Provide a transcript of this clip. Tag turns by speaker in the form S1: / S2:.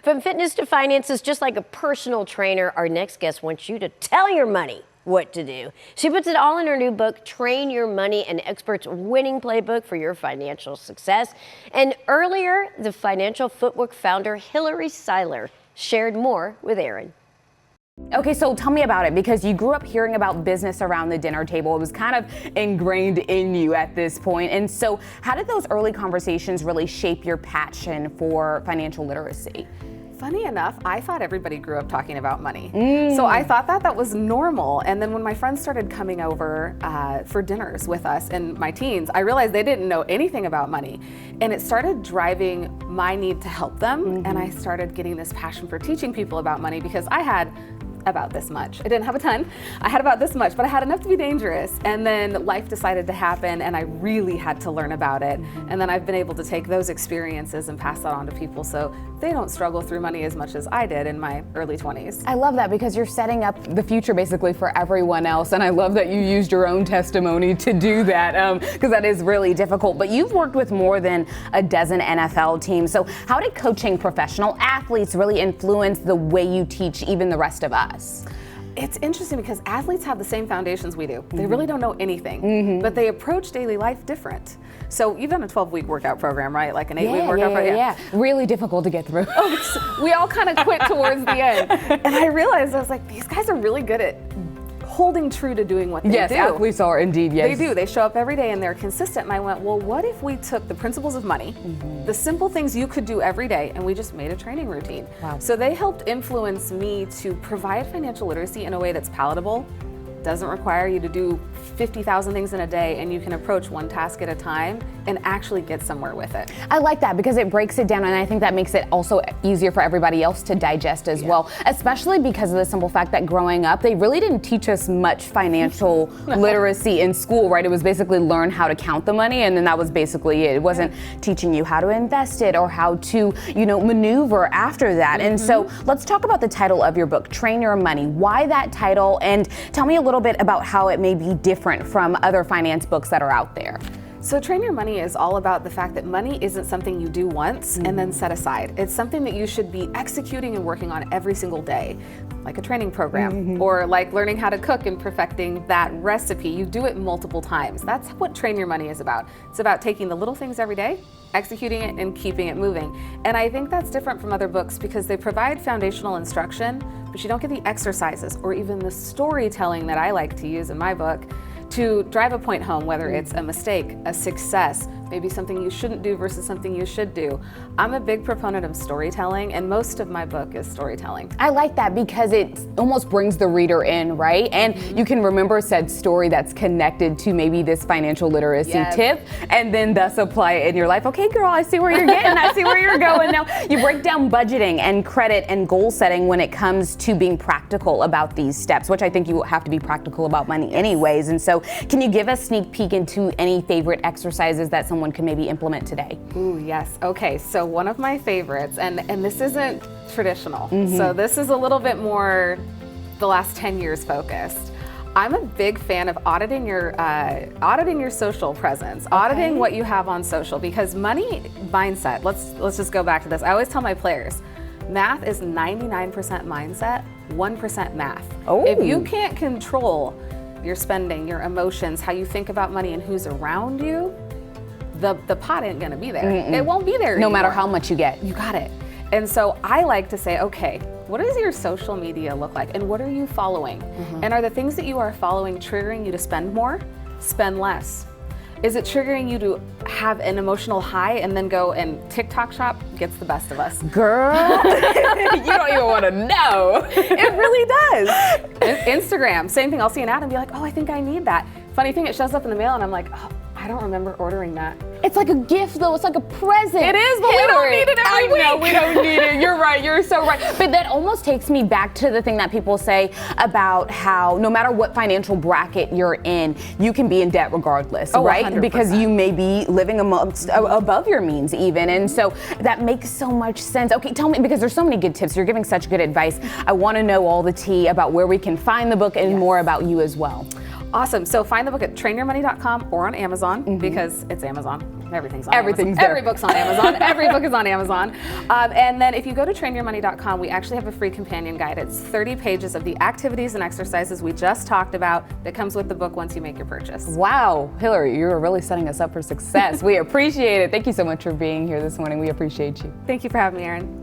S1: From fitness to finances, just like a personal trainer, our next guest wants you to tell your money what to do. She puts it all in her new book, Train Your Money, an expert's winning playbook for your financial success. And earlier, the Financial Footwork founder, Hillary Seiler, shared more with Aaron.
S2: Okay, so tell me about it, because you grew up hearing about business around the dinner table. It was kind of ingrained in you at this point. And so how did those early conversations really shape your passion for financial literacy?
S3: Funny enough, I thought everybody grew up talking about money. So I thought that was normal. And then when my friends started coming over for dinners with us in my teens, I realized they didn't know anything about money. And it started driving my need to help them. And I started getting this passion for teaching people about money, because I had about this much. I didn't have a ton. I had about this much, but I had enough to be dangerous. And then life decided to happen, and I really had to learn about it. And then I've been able to take those experiences and pass that on to people so they don't struggle through money as much as I did in my early 20s.
S2: I love that, because you're setting up the future basically for everyone else. And I love that you used your own testimony to do that, because that is really difficult. But you've worked with more than a dozen NFL teams. So how did coaching professional athletes really influence the way you teach even the rest of us?
S3: It's interesting because athletes have the same foundations we do. They really don't know anything, but they approach daily life different. So you've done a 12-week workout program, right? Like an 8-week workout program?
S2: Yeah, really difficult to get through.
S3: We all kind of quit towards the end. And I realized, I was like, these guys are really good at holding true to doing what they do.
S2: Yes, athletes are indeed, yes.
S3: They do. They show up every day and they're consistent. And I went, well, what if we took the principles of money, the simple things you could do every day, and we just made a training routine?
S2: Wow.
S3: So they helped influence me to provide financial literacy in a way that's palatable, doesn't require you to do 50,000 things in a day, and you can approach one task at a time and actually get somewhere with it.
S2: I like that, because it breaks it down, and I think that makes it also easier for everybody else to digest as well, especially because of the simple fact that growing up, they really didn't teach us much financial literacy in school, right? It was basically learn how to count the money, and then that was basically it. It wasn't teaching you how to invest it or how to, maneuver after that. And so let's talk about the title of your book, Train Your Money. Why that title? And tell me a little bit about how it may be different from other finance books that are out there.
S3: So Train Your Money is all about the fact that money isn't something you do once and then set aside. It's something that you should be executing and working on every single day, like a training program, or like learning how to cook and perfecting that recipe. You do it multiple times. That's what Train Your Money is about. It's about taking the little things every day, executing it, and keeping it moving. And I think that's different from other books because they provide foundational instruction, but you don't get the exercises or even the storytelling that I like to use in my book to drive a point home, whether it's a mistake, a success, maybe something you shouldn't do versus something you should do. I'm a big proponent of storytelling, and most of my book is storytelling.
S2: I like that because it almost brings the reader in, right? And you can remember said story that's connected to maybe this financial literacy tip, and then thus apply it in your life. Okay, girl, I see where you're getting, I see where you're going. Now, you break down budgeting and credit and goal setting when it comes to being practical about these steps, which I think you have to be practical about money anyways. And so can you give us a sneak peek into any favorite exercises that someone can maybe implement today?
S3: Ooh, yes. Okay, so one of my favorites, and this isn't traditional, so this is a little bit more the last 10 years focused. I'm a big fan of auditing your social presence, auditing what you have on social, because money mindset, let's just go back to this. I always tell my players, math is 99% mindset, 1% math. If you can't control your spending, your emotions, how you think about money, and who's around you, the pot ain't gonna be there. It won't be there
S2: no
S3: anymore.
S2: matter how much you get.
S3: You got it. And so I like to say, okay, what does your social media look like, and what are you following? And are the things that you are following triggering you to spend more, spend less? Is it triggering you to have an emotional high and then go and TikTok shop? Gets the best of us.
S2: Girl, you don't even want to know.
S3: It really does. Instagram, same thing. I'll see an ad and be like, oh, I think I need that. Funny thing, it shows up in the mail and I'm like, oh, I don't remember ordering that.
S2: It's like a gift though, it's like a present.
S3: It is, but we don't need it every week.
S2: I know, we don't need it. You're right, you're so right. But that almost takes me back to the thing that people say about how no matter what financial bracket you're in, you can be in debt regardless, right?
S3: 100%.
S2: Because you may be living above your means even. And so that makes so much sense. Okay, tell me, because there's so many good tips. You're giving such good advice. I want to know all the tea about where we can find the book and more about you as well.
S3: Awesome. So find the book at trainyourmoney.com or on Amazon because it's Amazon. Everything's on
S2: Everything's
S3: Amazon.
S2: there.
S3: Every book's on Amazon. Every book is on Amazon. And then if you go to trainyourmoney.com, we actually have a free companion guide. It's 30 pages of the activities and exercises we just talked about that comes with the book once you make your purchase.
S2: Wow, Hillary, you are really setting us up for success. We appreciate it. Thank you so much for being here this morning. We appreciate you.
S3: Thank you for having me, Erin.